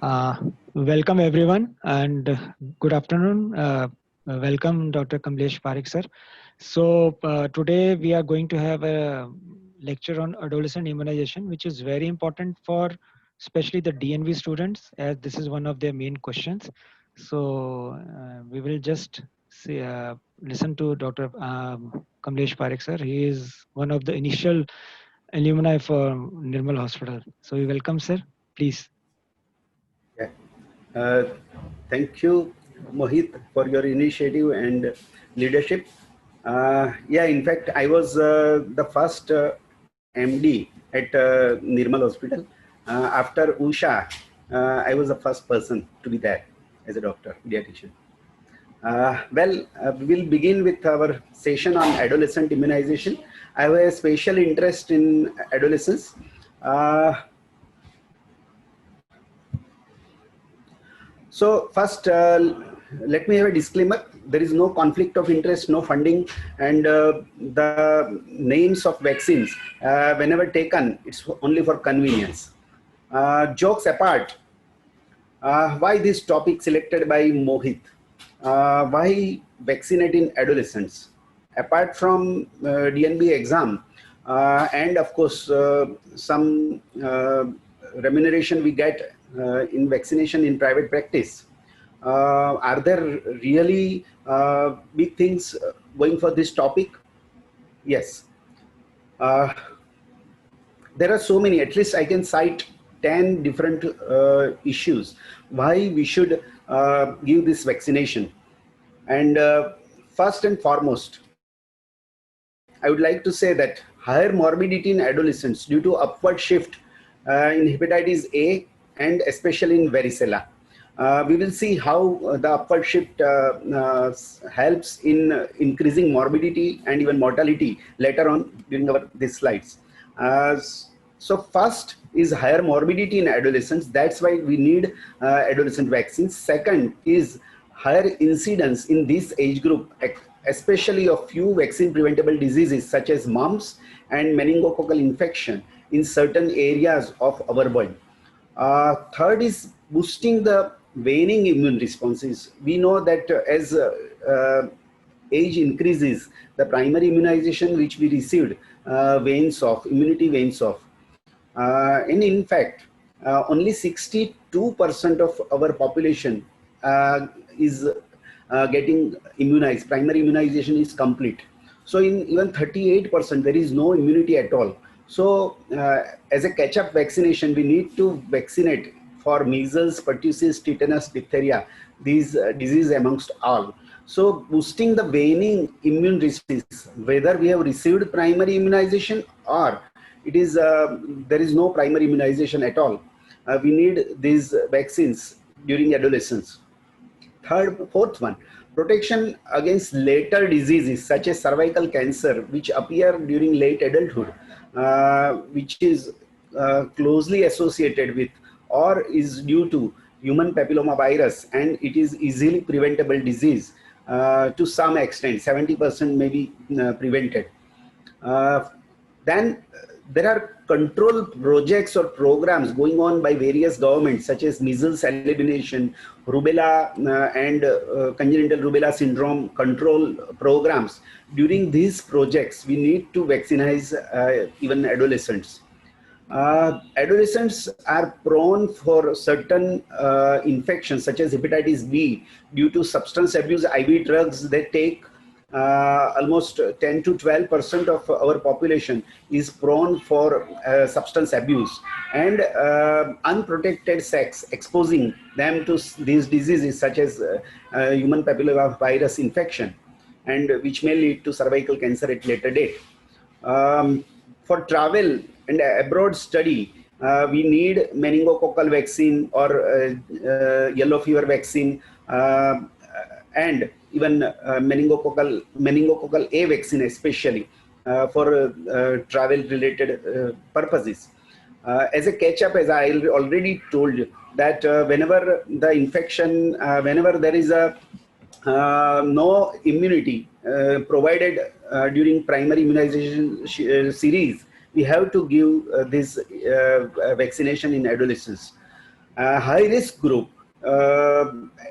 Uh, Welcome everyone and good afternoon. Welcome Dr. Kamlesh Parekh sir. So today we are going to have a lecture on adolescent immunization, which is very important for especially the DNV students, as this is one of their main questions. So we will just listen to Dr. Kamlesh Parekh sir. He is one of the initial alumni for Nirmal Hospital. So we welcome sir, please. Yeah. Uh, Thank you, Mohit, for your initiative and leadership. Yeah, in fact, I was the first MD at Nirmal Hospital. After Usha, I was the first person to be there as a doctor, pediatrician. We will begin with our session on adolescent immunization. I have a special interest in adolescents. So first, let me have a disclaimer. There is no conflict of interest, no funding, and the names of vaccines, whenever taken, it's only for convenience. Jokes apart, why this topic selected by Mohit? Why vaccinating adolescents? Apart from DNB exam, and of course, some remuneration we get in vaccination in private practice. Are there really big things going for this topic? Yes. There are so many, at least I can cite 10 different issues why we should give this vaccination. And first and foremost, I would like to say that higher morbidity in adolescents due to upward shift in hepatitis A and especially in varicella. We will see how the upward shift helps in increasing morbidity and even mortality later on during these slides. So first is higher morbidity in adolescents. That's why we need adolescent vaccines. Second is higher incidence in this age group, especially of few vaccine preventable diseases such as mumps and meningococcal infection in certain areas of our world. Third is boosting the waning immune responses. We know that as age increases, the primary immunization which we received wanes off, immunity wanes off. And in fact, only 62% of our population is getting immunized. Primary immunization is complete. So in even 38%, there is no immunity at all. So as a catch-up vaccination, we need to vaccinate for measles, pertussis, tetanus, diphtheria, these diseases amongst all. So boosting the waning immune responses, whether we have received primary immunization or it is there is no primary immunization at all. We need these vaccines during adolescence. Fourth one, protection against later diseases such as cervical cancer, which appear during late adulthood, which is closely associated with or is due to human papillomavirus, and it is easily preventable disease to some extent. 70% may be prevented. Then there are control projects or programs going on by various governments such as measles elimination, rubella and congenital rubella syndrome control programs. During these projects, we need to vaccinize even adolescents. Adolescents are prone for certain infections such as hepatitis B due to substance abuse. IV drugs they take, almost 10 to 12% of our population is prone for substance abuse, and unprotected sex exposing them to these diseases such as human papillomavirus infection, and which may lead to cervical cancer at later date. For travel and abroad study, we need meningococcal vaccine or yellow fever vaccine, and even meningococcal A vaccine, especially for travel related purposes. As a catch-up, as I already told you, that whenever the infection, whenever there is a no immunity provided during primary immunization series, we have to give this vaccination in adolescents. High risk group,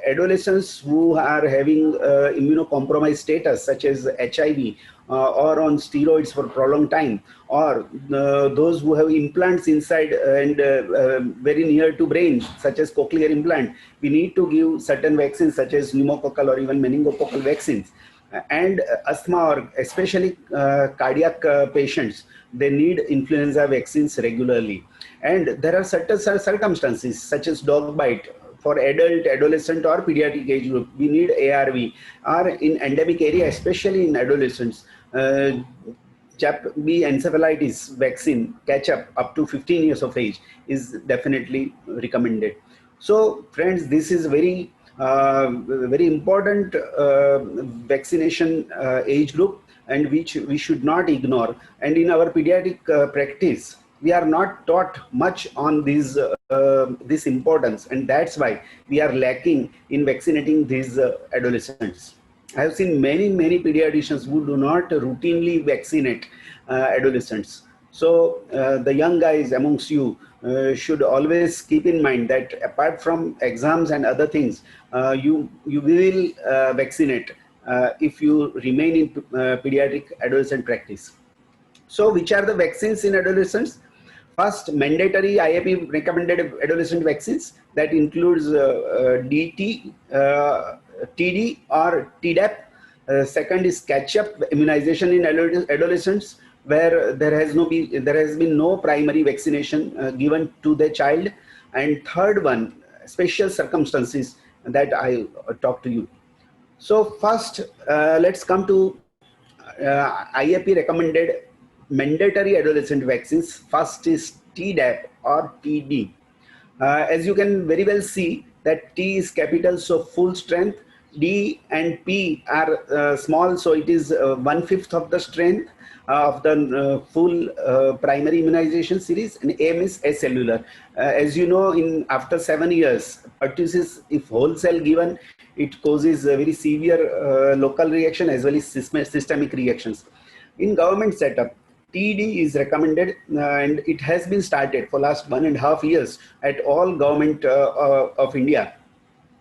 adolescents who are having immunocompromised status such as HIV, or on steroids for prolonged time, or those who have implants inside and very near to brain such as cochlear implant, we need to give certain vaccines such as pneumococcal or even meningococcal vaccines. And asthma, or especially cardiac patients, they need influenza vaccines regularly. And there are certain circumstances such as dog bite for adult, adolescent, or pediatric age group. We need ARV. Or in endemic area, especially in adolescents, Chap B encephalitis vaccine catch up to 15 years of age is definitely recommended. So friends, this is very important vaccination age group, and which we should not ignore. And in our pediatric practice, we are not taught much on this importance, and that's why we are lacking in vaccinating these adolescents. I have seen many pediatricians who do not routinely vaccinate adolescents. So the young guys amongst you should always keep in mind that apart from exams and other things, you will vaccinate if you remain in pediatric adolescent practice. So which are the vaccines in adolescents? First, mandatory IAP recommended adolescent vaccines, that includes DT, TD or Tdap. Second is catch-up immunization in adolescents, where there has been no primary vaccination given to the child. And third one, special circumstances that I talked to you. So first, let's come to IAP recommended mandatory adolescent vaccines. First is Tdap or TD. As you can very well see that T is capital, so full strength. D and P are small, so it is 1/5 of the strength of the full primary immunization series. And M is acellular. As you know, after 7 years, pertussis, if wholesale given, it causes a very severe local reaction as well as systemic reactions. In government setup, TD is recommended, and it has been started for last 1.5 years at all government of India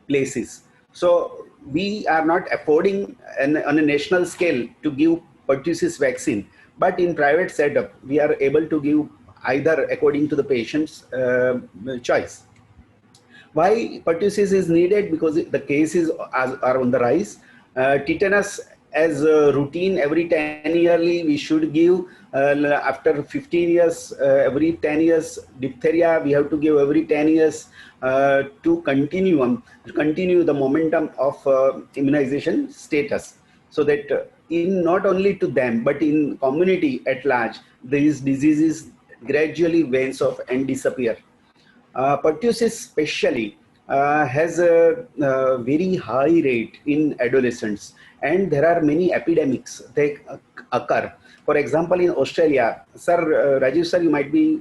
places. So we are not affording on a national scale to give pertussis vaccine, but in private setup, we are able to give either according to the patient's choice. Why pertussis is needed? Because the cases are on the rise. Tetanus as a routine every 10 yearly we should give. After 15 years, every 10 years. Diphtheria we have to give every 10 years to continue the momentum of immunization status, so that in not only to them but in community at large, these diseases gradually wanes off and disappear. Pertussis especially has a very high rate in adolescents, and there are many epidemics that occur. For example, in Australia, sir, Rajiv sir, you might be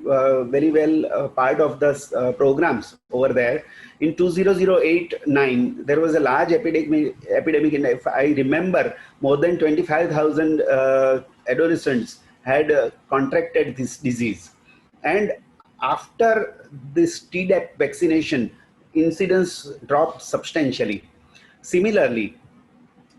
very well part of the programs over there. In 2008-9, there was a large epidemic, and if I remember, more than 25,000 adolescents had contracted this disease. And after this Tdap vaccination, incidence dropped substantially. Similarly,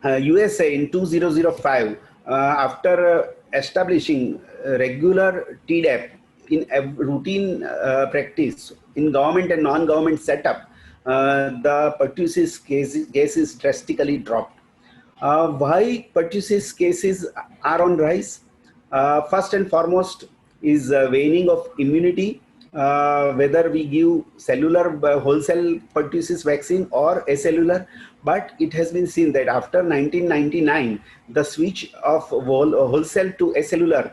USA in 2005, after establishing regular Tdap in a routine practice in government and non-government setup, the pertussis cases drastically dropped. Why pertussis cases are on rise? First and foremost is waning of immunity, whether we give cellular wholesale pertussis vaccine or acellular. But it has been seen that after 1999, the switch of wholesale to acellular,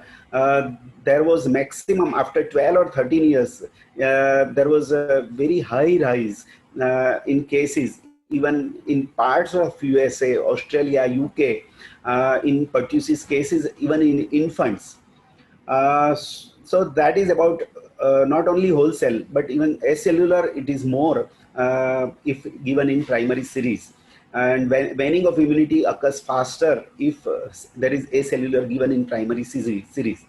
there was maximum after 12 or 13 years, there was a very high rise in cases, even in parts of USA, Australia, UK, in pertussis cases, even in infants. So that is about not only wholesale, but even acellular, it is more if given in primary series. And waning of immunity occurs faster if there is acellular given in primary series.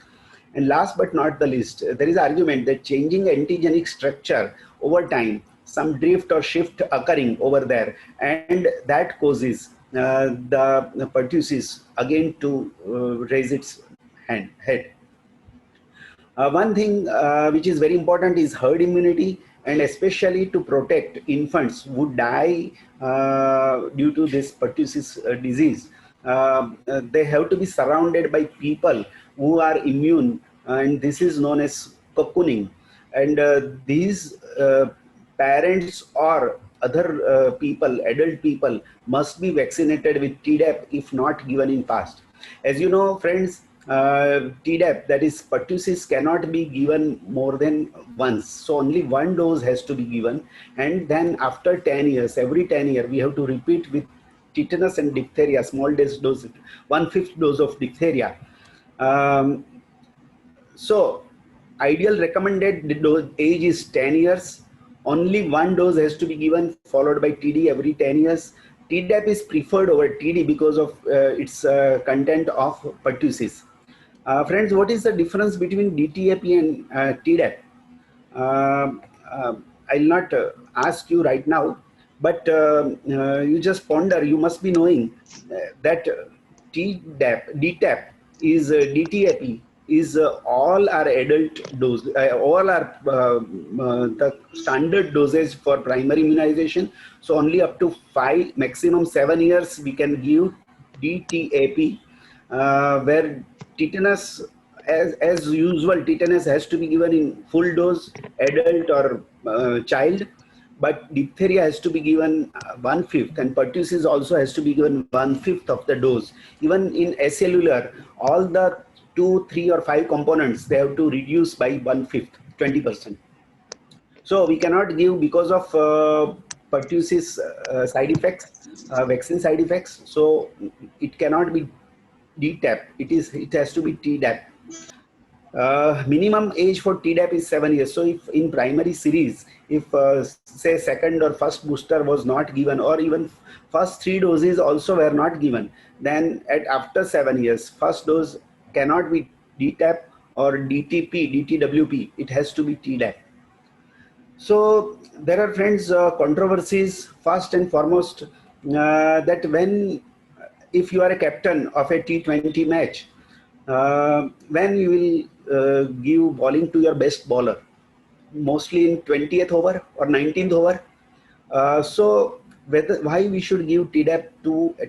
And last but not the least, there is argument that changing antigenic structure over time some drift or shift occurring over there, and that causes the pertussis again to raise its head. One thing which is very important is herd immunity, and especially to protect infants who die due to this pertussis disease. They have to be surrounded by people who are immune, and this is known as cocooning. And these parents or other people, adult people, must be vaccinated with Tdap if not given in past. As you know, friends, Tdap, that is pertussis, cannot be given more than once. So only one dose has to be given. And then after 10 years, every 10 years, we have to repeat with tetanus and diphtheria, small dose, 1/5 dose of diphtheria. So ideal recommended dose age is 10 years. Only one dose has to be given, followed by TD every 10 years. Tdap is preferred over TD because of its content of pertussis. Friends, what is the difference between DTAP and Tdap? I'll not ask you right now, but you just ponder. You must be knowing that DTAP is DTAP is all our adult dose, all our the standard dosage for primary immunization. So only up to 5, maximum 7 years we can give DTAP, where tetanus, as usual, tetanus has to be given in full dose, adult or child, but diphtheria has to be given 1/5, and pertussis also has to be given 1/5 of the dose. Even in acellular, all the 2, 3, or 5 components, they have to reduce by 1/5, 20%. So we cannot give because of pertussis side effects, vaccine side effects. So it cannot be DTAP. It has to be Tdap. Minimum age for Tdap is 7 years. So if in primary series, if say second or first booster was not given, or even first 3 doses also were not given, then after 7 years, first dose cannot be DTAP or DTP, DTWP. It has to be Tdap. So there are, friends, controversies. First and foremost, that if you are a captain of a T20 match, when you will give bowling to your best bowler, mostly in 20th over or 19th over. So why we should give Tdap to a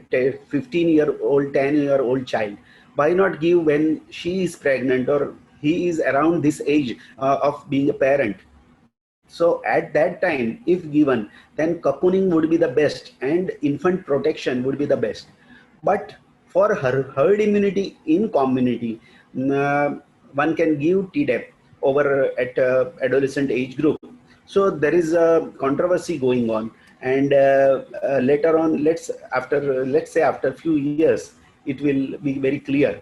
15-year-old, 10-year-old child? Why not give when she is pregnant or he is around this age of being a parent? So at that time, if given, then cocooning would be the best and infant protection would be the best. But for herd immunity in community, one can give Tdap over at adolescent age group. So there is a controversy going on, and later on, let's say after a few years, it will be very clear.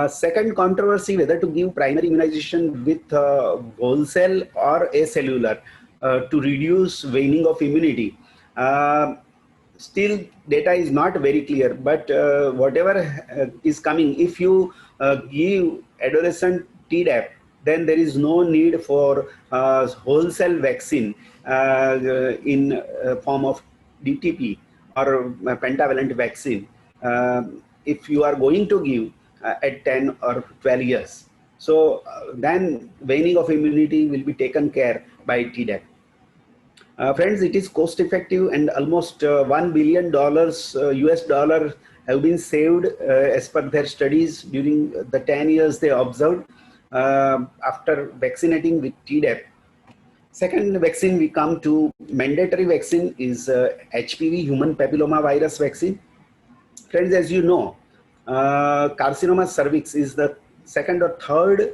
Second controversy, whether to give primary immunization with wholesale or acellular to reduce waning of immunity. Still data is not very clear, but whatever is coming, if you give adolescent Tdap, then there is no need for wholesale vaccine in form of DTP or pentavalent vaccine if you are going to give at 10 or 12 years. So then waning of immunity will be taken care by Tdap. Friends, it is cost effective, and almost $1 billion US dollar have been saved as per their studies during the 10 years they observed after vaccinating with Tdap. Second vaccine we come to, mandatory vaccine is HPV, human papilloma virus vaccine. Friends, as you know, carcinoma cervix is the second or third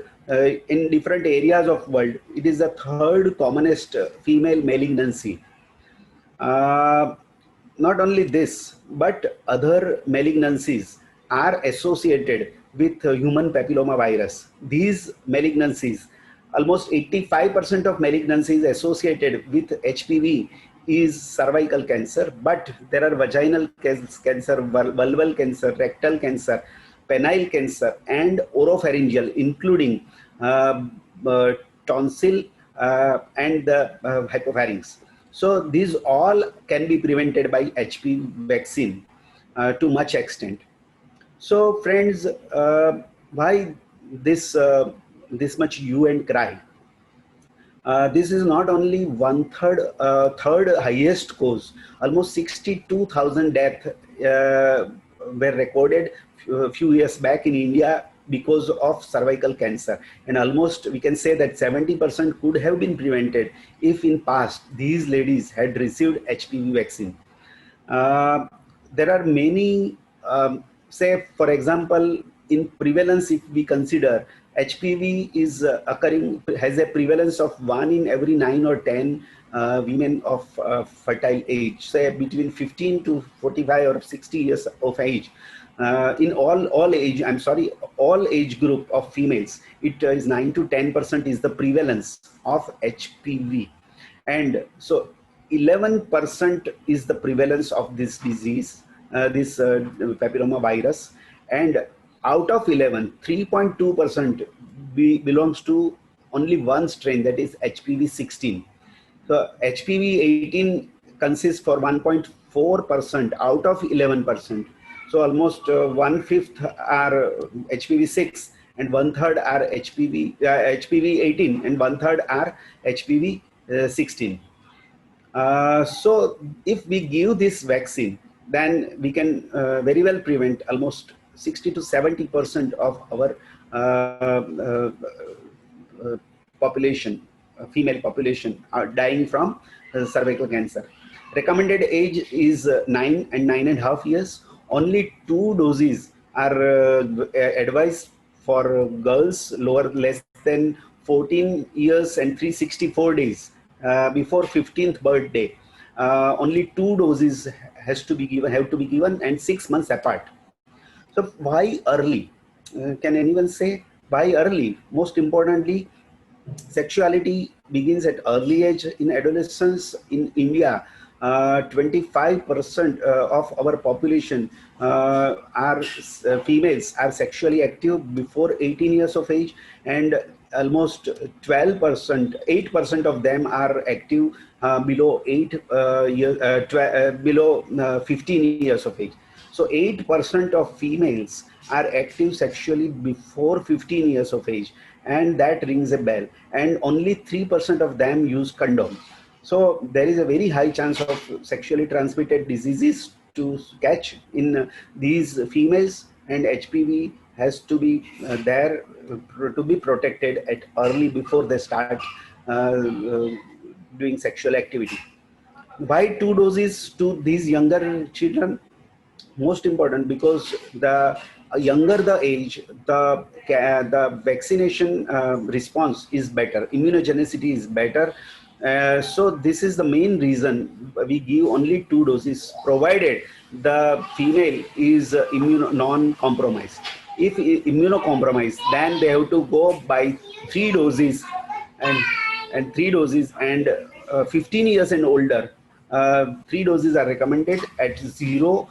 in different areas of world. It is the third commonest female malignancy. Not only this, but other malignancies are associated with human papilloma virus. These malignancies, almost 85% of malignancies associated with HPV is cervical cancer, but there are vaginal cancer, vulval cancer, rectal cancer, penile cancer, and oropharyngeal, including tonsil, and the hypopharynx. So these all can be prevented by HPV vaccine to much extent. So friends, why this this much hue and cry? This is not only third highest cause. Almost 62,000 deaths were recorded a few years back in India because of cervical cancer, and almost we can say that 70% could have been prevented if in past these ladies had received HPV vaccine. Uh, there are many, say for example, in prevalence, if we consider HPV is occurring, has a prevalence of 1 in every 9 or 10 women of fertile age, say between 15 to 45 or 60 years of age. In all age, I'm sorry, all age group of females, it is 9 to 10% is the prevalence of HPV. And so 11% is the prevalence of this disease, this papilloma virus. And out of 11, 3.2% belongs to only one strain, that is HPV 16. So HPV 18 consists for 1.4% out of 11%. So almost 1/5 are HPV 6 and 1/3 are HPV 18 and 1/3 are HPV 16. So if we give this vaccine, then we can very well prevent almost 60 to 70% of our population, female population are dying from cervical cancer. Recommended age is 9 and 9.5 years. Only 2 doses are advised for girls less than 14 years and 364 days before 15th birthday. Only 2 doses have to be given and 6 months apart. So why early? Can anyone say why early? Most importantly, sexuality begins at early age in adolescence. In India, 25% of our population are females are sexually active before 18 years of age, and almost 12%, 8% of them are active below 15 years of age. So 8% of females are active sexually before 15 years of age, and that rings a bell. And only 3% of them use condom. So there is a very high chance of sexually transmitted diseases to catch in these females, and HPV has to be there to be protected at early before they start doing sexual activity. Why 2 doses to these younger children? Most important because the younger the age, the vaccination response is better, immunogenicity is better. So this is the main reason we give only 2 doses, provided the female is non-compromised. If immunocompromised, then they have to go by 3 doses, and 3 doses, and 15 years and older, 3 doses are recommended at 0,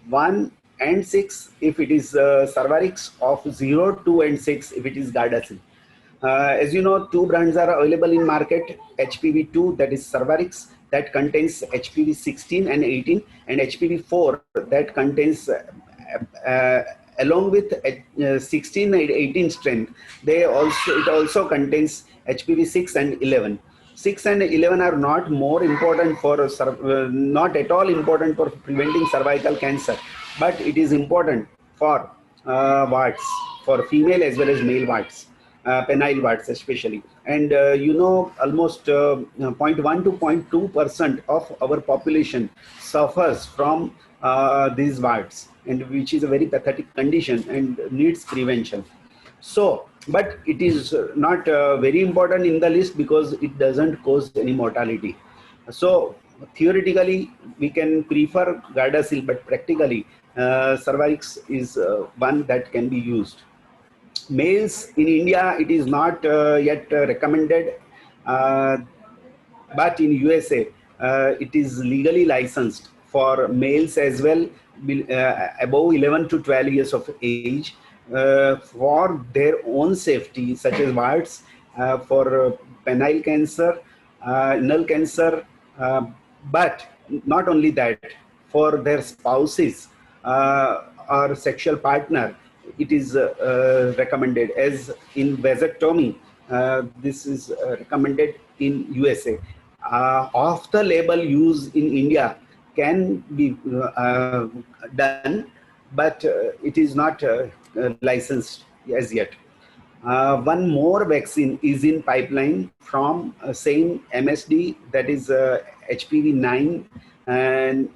1 and 6 if it is Cervarix, of 0, 2 and 6 if it is Gardasil. As you know, 2 brands are available in market: HPV2, that is Cervarix, that contains HPV 16 and 18, and HPV4 that contains along with 16 and 18 strength, it also contains HPV 6 and 11. 6 and 11 are not more important for not at all important for preventing cervical cancer, but it is important for warts, for female as well as male warts, penile warts especially. And you know, almost 0.1 to 0.2% of our population suffers from these warts, and which is a very pathetic condition and needs prevention. So, but it is not very important in the list because it doesn't cause any mortality. So theoretically we can prefer Gardasil, but practically Cervarix is one that can be used. Males in India, it is not yet recommended, but in USA it is legally licensed for males as well, above 11 to 12 years of age, for their own safety, such as warts for penile cancer, anal cancer, uh, but not only that, for their spouses or sexual partner, it is recommended as in vasectomy. This is recommended in USA. Off-the-label use in India can be done, but it is not licensed as yet. One more vaccine is in pipeline from same MSD, that is HPV-9 and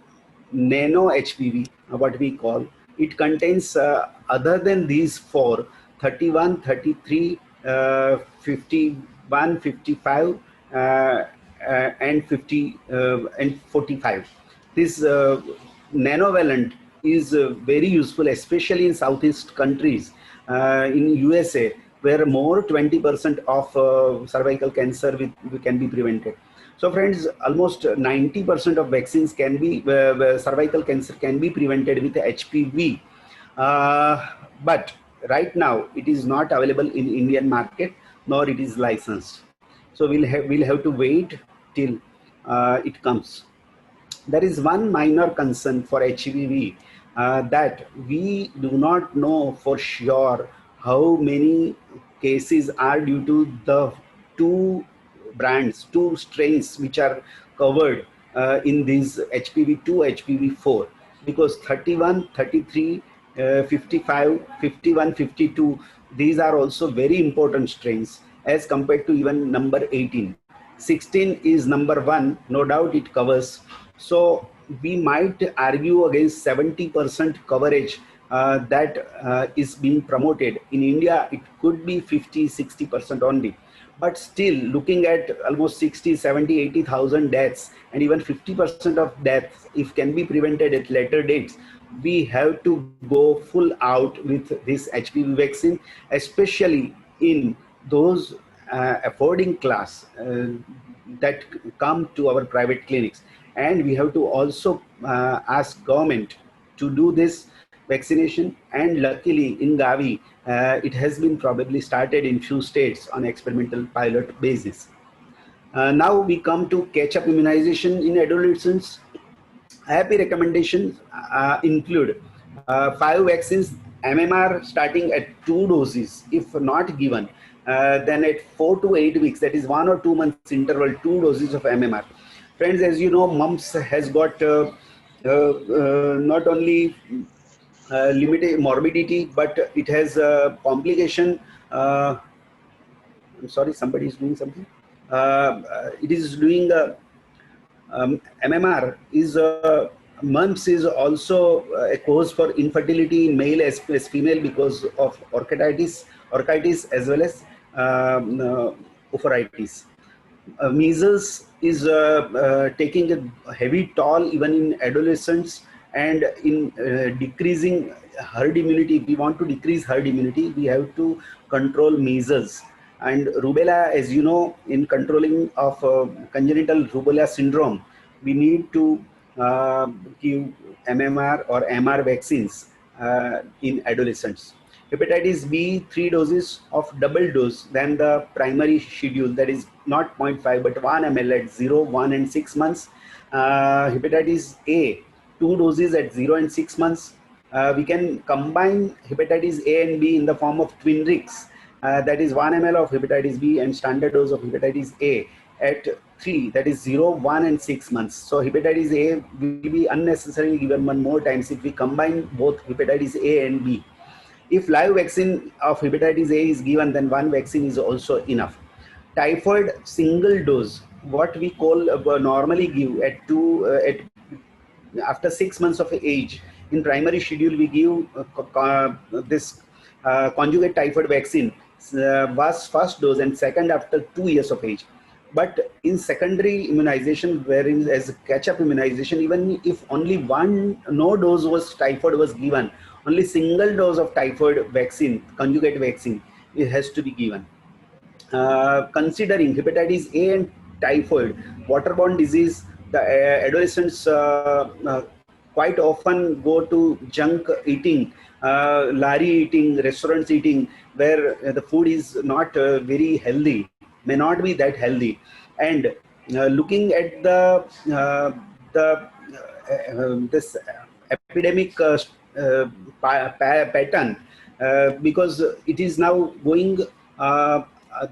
nano HPV, what we call. It contains, other than these four, 31, 33, 51, 55, and 50 and 45. This nanovalent is very useful, especially in Southeast countries, in USA, where more 20% of cervical cancer can be prevented. So friends, almost 90% of vaccines can be, cervical cancer can be prevented with HPV. But right now it is not available in Indian market, nor it is licensed. So we'll have to wait till it comes. There is one minor concern for HPV, that we do not know for sure how many cases are due to the two brands, two strains which are covered in these HPV2, HPV4, because 31, 33, 55, 51, 52, these are also very important strains as compared to even number 18. 16 is number 1, no doubt it covers. So we might argue against 70% coverage that is being promoted. In India, it could be 50, 60% only. But still, looking at almost 60, 70, 80,000 deaths, and even 50% of deaths, if can be prevented at later dates, we have to go full out with this HPV vaccine, especially in those affording class that come to our private clinics. And we have to also ask government to do this vaccination. And luckily in Gavi, it has been probably started in few states on experimental pilot basis. Now we come to catch-up immunization in adolescents. Happy recommendations include 5 vaccines, MMR starting at 2 doses, if not given, then at 4 to 8 weeks, that is 1 or 2 months interval, 2 doses of MMR. Friends, as you know, mumps has got not only limited morbidity, but it has complication. I'm sorry, somebody is doing something. It is doing MMR is mumps is also a cause for infertility in male as female because of orchitis as well as oophorytis. Measles is taking a heavy toll even in adolescents, and in decreasing herd immunity. If we want to decrease herd immunity, we have to control measles. And rubella, as you know, in controlling of congenital rubella syndrome, we need to give MMR or MR vaccines in adolescents. Hepatitis B, 3 doses of double dose than the primary schedule, that is not 0.5 but 1 ml at 0, 1 and 6 months. Hepatitis A, 2 doses at 0 and 6 months. We can combine hepatitis A and B in the form of Twinrix, that is 1 ml of hepatitis B and standard dose of hepatitis A at 3, that is 0, 1 and 6 months. So hepatitis A will be unnecessarily given 1 more times if we combine both hepatitis A and B. If live vaccine of hepatitis A is given, then 1 vaccine is also enough. Typhoid single dose, what we call normally give at after 6 months of age. In primary schedule, we give this conjugate typhoid vaccine was first dose and second after 2 years of age. But in secondary immunization, wherein as catch-up immunization, even if only no dose was typhoid was given, only single dose of typhoid vaccine, conjugate vaccine, it has to be given. Considering hepatitis A and typhoid, waterborne disease, the adolescents quite often go to junk eating, larry eating, restaurants eating, where the food is not very healthy. may not be that healthy. And looking at this epidemic pattern, because it is now going, uh, uh,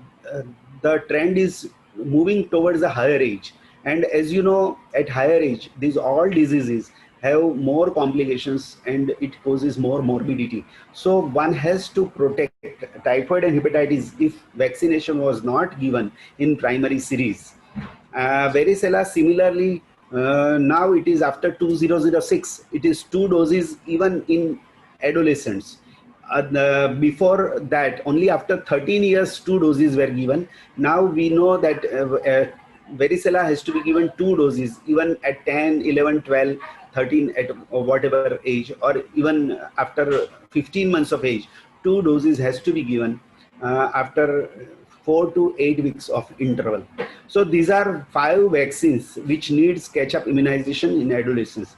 the trend is moving towards a higher age. And as you know, at higher age, these all diseases have more complications and it causes more morbidity. So one has to protect typhoid and hepatitis if vaccination was not given in primary series. Varicella similarly, now it is after 2006, it is 2 doses even in adolescents. Before that, only after 13 years, 2 doses were given. Now we know that varicella has to be given 2 doses, even at 10, 11, 12, 13, at whatever age, or even after 15 months of age, 2 doses has to be given after 4 to 8 weeks of interval. So these are 5 vaccines which needs catch-up immunization in adolescents.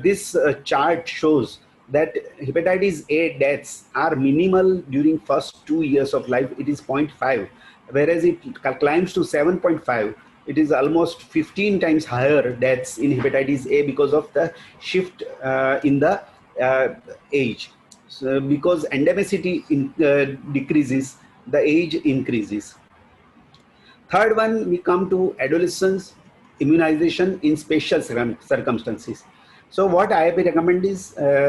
This chart shows that hepatitis A deaths are minimal during first 2 years of life. It is 0.5, whereas it climbs to 7.5. It is almost 15 times higher deaths in hepatitis A because of the shift in the age. So because endemicity decreases, the age increases. Third one, we come to adolescents immunization in special circumstances. So what IAP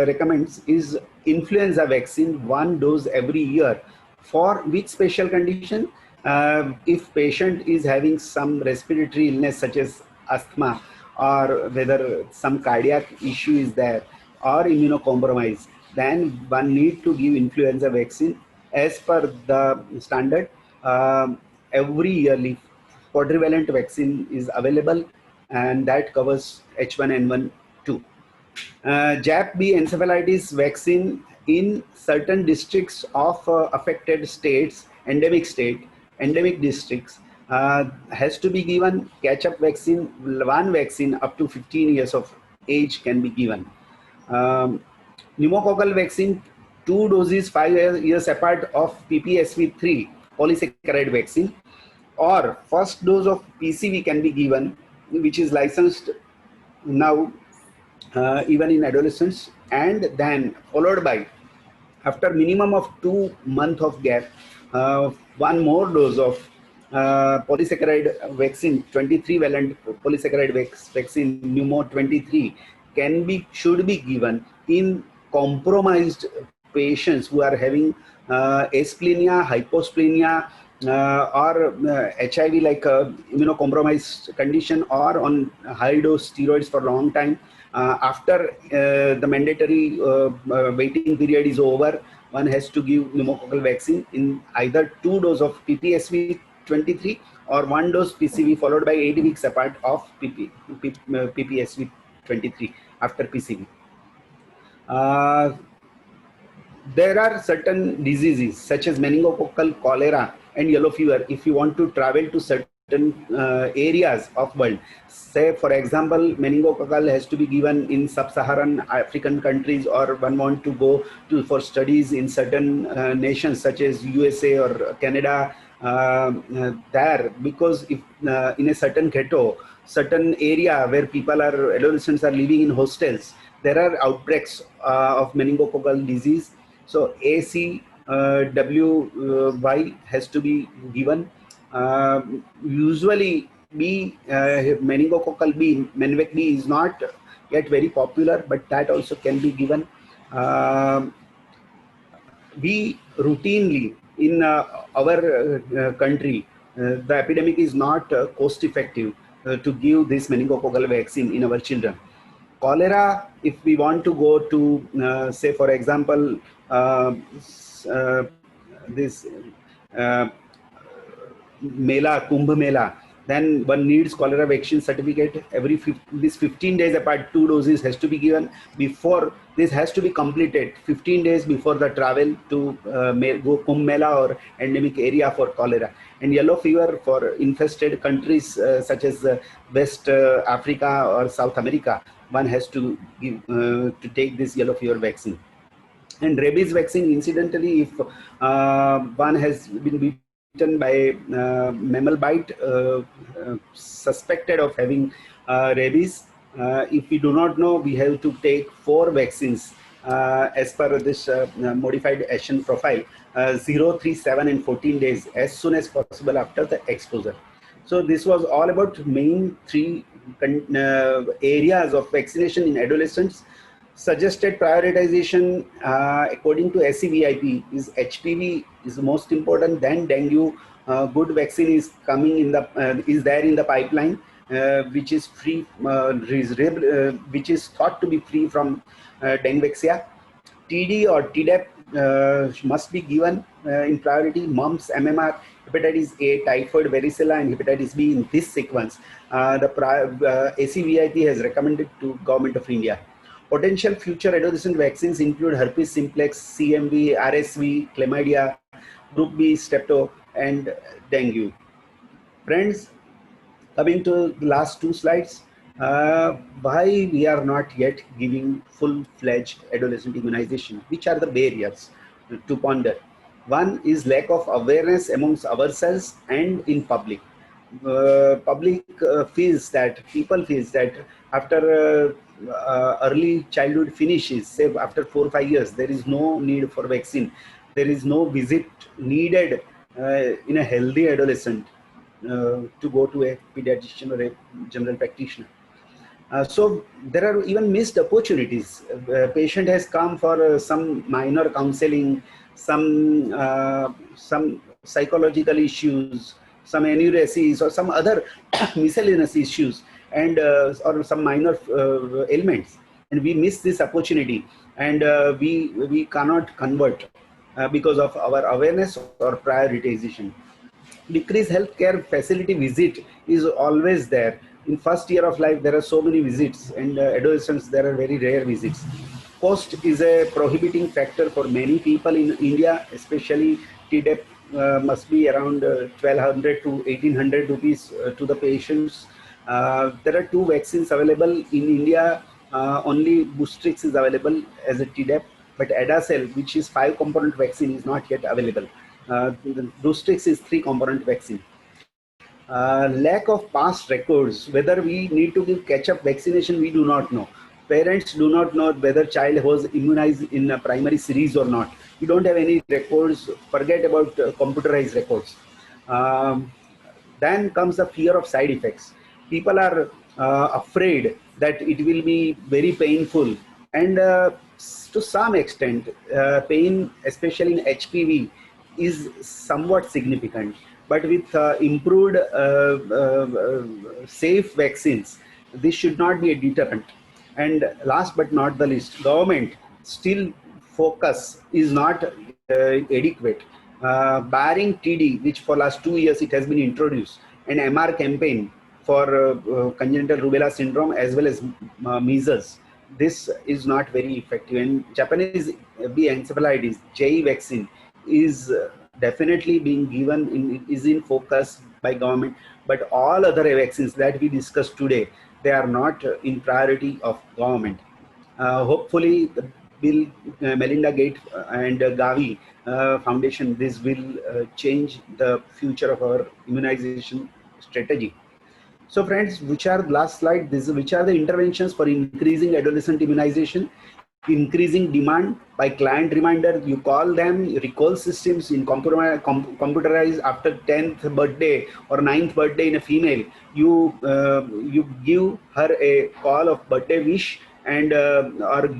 recommends is influenza vaccine 1 dose every year. For which special condition? If patient is having some respiratory illness such as asthma, or whether some cardiac issue is there, or immunocompromised, then one need to give influenza vaccine as per the standard. Every yearly quadrivalent vaccine is available, and that covers H1N1 too. JAP-B encephalitis vaccine in certain districts of affected states, endemic districts, has to be given. Catch-up vaccine, one vaccine up to 15 years of age can be given. Pneumococcal vaccine, 2 doses 5 years apart of PPSV3 polysaccharide vaccine, or first dose of PCV can be given, which is licensed now even in adolescents, and then followed by, after minimum of 2 months of gap, one more dose of polysaccharide vaccine, 23 valent polysaccharide vaccine pneumo 23 should be given in compromised patients who are having asplenia, hyposplenia, or HIV like immunocompromised condition, or on high dose steroids for long time. After the mandatory waiting period is over, one has to give pneumococcal vaccine in either 2 doses of PPSV 23 or 1 dose PCV followed by 8 weeks apart of PPSV 23 after PCV. There are certain diseases such as meningococcal, cholera, and yellow fever. If you want to travel to certain areas of world, say for example, meningococcal has to be given in sub-Saharan African countries, or one want to go to for studies in certain nations such as USA or Canada, there, because if in a certain ghetto, certain area where adolescents are living in hostels, there are outbreaks of meningococcal disease. So ACWY has to be given. Usually meningococcal B, Menvec B is not yet very popular, but that also can be given. We routinely in our country, the epidemic is not cost effective to give this meningococcal vaccine in our children. Cholera, if we want to go to, say for example, this Kumbh Mela, then one needs cholera vaccine certificate. This 15 days apart, 2 doses has to be given. Before this has to be completed 15 days before the travel to go Kumbh Mela or endemic area for cholera. And yellow fever for infested countries such as West Africa or South America, one has to give to take this yellow fever vaccine. And rabies vaccine, incidentally, if one has been bitten by mammal bite, suspected of having rabies. If we do not know, we have to take 4 vaccines as per this modified Asian profile, 0, 3, 7, and 14 days as soon as possible after the exposure. So this was all about main 3 areas of vaccination in adolescents. Suggested prioritization according to SCVIP is HPV is most important, then dengue. Good vaccine is coming in the is there in the pipeline, which is free, which is thought to be free from denguexia. TD or Tdap must be given in priority. Mumps, MMR, hepatitis A, typhoid, varicella, and hepatitis B in this sequence. The ACVIP has recommended to Government of India. Potential future adolescent vaccines include herpes simplex, CMV, RSV, chlamydia, group B, strepto, and dengue. Friends, coming to the last 2 slides, why we are not yet giving full-fledged adolescent immunization? Which are the barriers to ponder? One is lack of awareness amongst ourselves and in public. Public feels that, people feels that after early childhood finishes, say after 4 or 5 years, there is no need for vaccine. There is no visit needed in a healthy adolescent to go to a pediatrician or a general practitioner. So there are even missed opportunities. Patient has come for some minor counseling, some psychological issues, some enuresis, or some other miscellaneous issues, and or some minor ailments, and we miss this opportunity, and we cannot convert because of our awareness or prioritization. Decreased healthcare facility visit is always there. In first year of life, there are so many visits, and adolescents, there are very rare visits. Cost is a prohibiting factor for many people in India, especially TDAP must be around 1200 to 1800 rupees to the patients. There are 2 vaccines available in India. Only Boostrix is available as a TDAP, but Adacel, which is 5-component vaccine, is not yet available. The Boostrix is 3-component vaccine. Lack of past records, whether we need to give catch-up vaccination, we do not know. Parents do not know whether child was immunized in a primary series or not. We don't have any records. Forget about computerized records. Then comes the fear of side effects. People are afraid that it will be very painful, and to some extent, pain, especially in HPV, is somewhat significant. But with improved safe vaccines, this should not be a deterrent. And last but not the least, government still focus is not adequate. Barring TD, which for last 2 years it has been introduced, an MR campaign for congenital rubella syndrome as well as measles, this is not very effective. And Japanese B encephalitis, JE vaccine, is definitely being given, is in focus by government, but all other vaccines that we discussed today, they are not in priority of government. Hopefully the Bill, Melinda Gates and Gavi Foundation, this will change the future of our immunization strategy. So friends, which are last slide, which are the interventions for increasing adolescent immunization? Increasing demand by client reminder, you call them, recall systems in computerized after 10th birthday or 9th birthday in a female, you give her a call of birthday wish, and or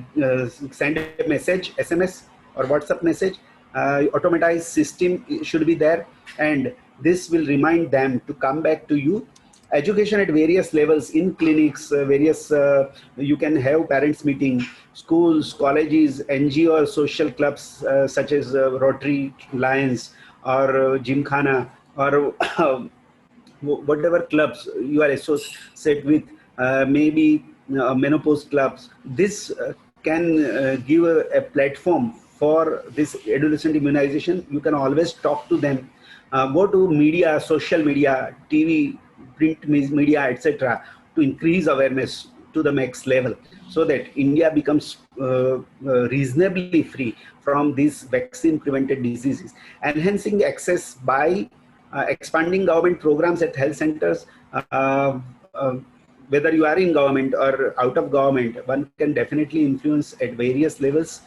send a message, SMS or WhatsApp message. Automatized system should be there, and this will remind them to come back to you. Education at various levels in clinics, you can have parents meeting, schools, colleges, NGO or social clubs such as Rotary Lions or Gymkhana or whatever clubs you are associated with, maybe menopause clubs. This can give a platform for this adolescent immunization. You can always talk to them. Go to media, social media, TV, print media, etc., to increase awareness to the next level, so that India becomes reasonably free from these vaccine prevented diseases. Enhancing access by expanding government programs at health centers. Whether you are in government or out of government, one can definitely influence at various levels,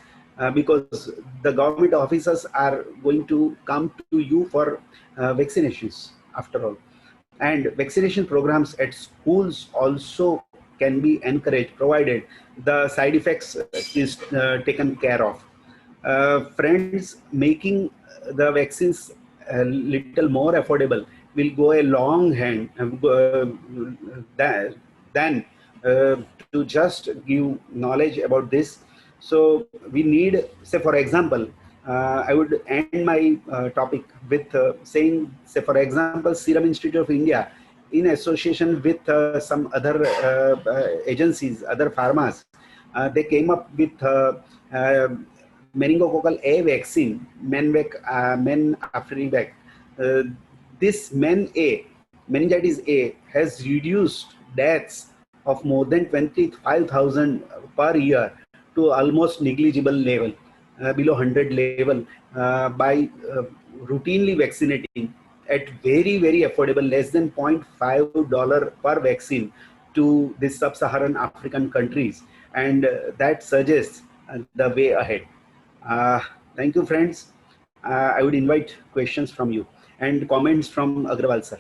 because the government officers are going to come to you for vaccinations after all. And vaccination programs at schools also can be encouraged, provided the side effects is taken care of. Friends, making the vaccines a little more affordable will go a long hand than to just give knowledge about this. So we need, say for example, I would end my topic with saying, say for example, Serum Institute of India, in association with some other agencies, other pharmas, they came up with uh, meningococcal A vaccine, Menafrivac. Uh, this meningitis A, has reduced deaths of more than 25,000 per year to almost negligible level, below 100 level, by routinely vaccinating at very, very affordable, less than $0.5 per vaccine to the sub-Saharan African countries. And that suggests the way ahead. Uh, Thank you, friends. I would invite questions from you and comments from Agrawal sir.